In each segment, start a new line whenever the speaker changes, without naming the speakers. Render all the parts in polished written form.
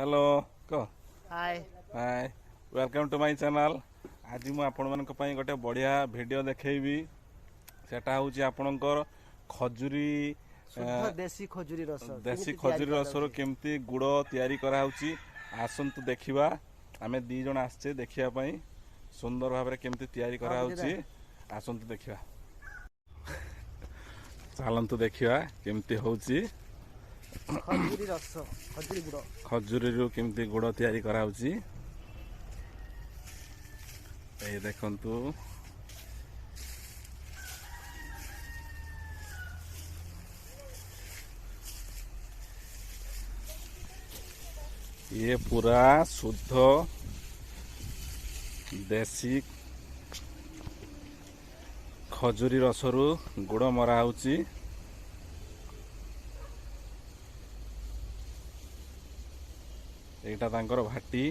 Hello कह
hi.
Hi welcome to my channel. आज मु आपण मानक पई गोटे बढ़िया वीडियो देखैबी। सेटा होची आपणकर खजुरी
शुद्ध देसी खजुरी रस
देसी
केमिति तैयारी
खजुरी रसर
कराଯାଉଛି?
केमती गुड़ तैयारी कराउची। आसंतु देखिबा। आमे दी जण आछे देखिया पई सुंदर भाबरे केमती तैयारी
ହଁ ବିଜେତା
कराउची। आसंतु देखिबा। चालंतु देखिबा केमती होउची।
ଖଜୁରୀ ରସ ଖଜୁରୀ ଗୁଡ଼
खजुरी केमती गुड़ तैयारी कराउची। ए देखंतु ये पूरा शुद्ध देसी खजुरी रसरू गुड़ मरा होची। एटा तांकर भाटी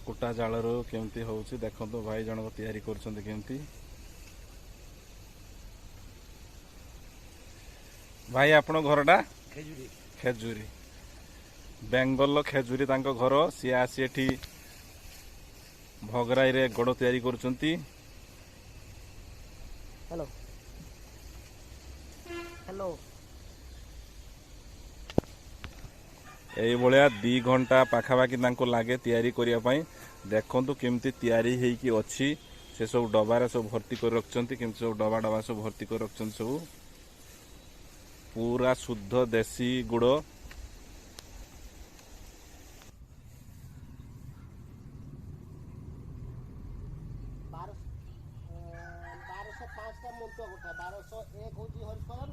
कुटा जालरू केमती होउची देखंतु भाई जनक तैयारी करछन्ते केमती। भाई आपण घरटा
ଖେଜୁରୀ
खेजुरी बेंगल खेजुरी तांको घर सी आसी एठी भगराई रे गोड़ तैयारी करछन्ती।
ହ୍ୟାଲୋ ହ୍ୟାଲୋ
एई भलिया 2 घंटा पाखापाखि तांको लागे तैयारी करिया पई। देखंतु केमती तैयारी हेकी अछि। से सब डबारे सब भर्ती कर रखछन्ती केमती सब डबा डबा सब भर्ती कर रखछन्ती। सब पूरा शुद्ध देसी गुड़
ବାରଶହ ପାଞ୍ଚଟା ମଣ୍ଟୁଆ ଗୋଟା 1201 ହଉଛି ହରିଶ୍ କଲର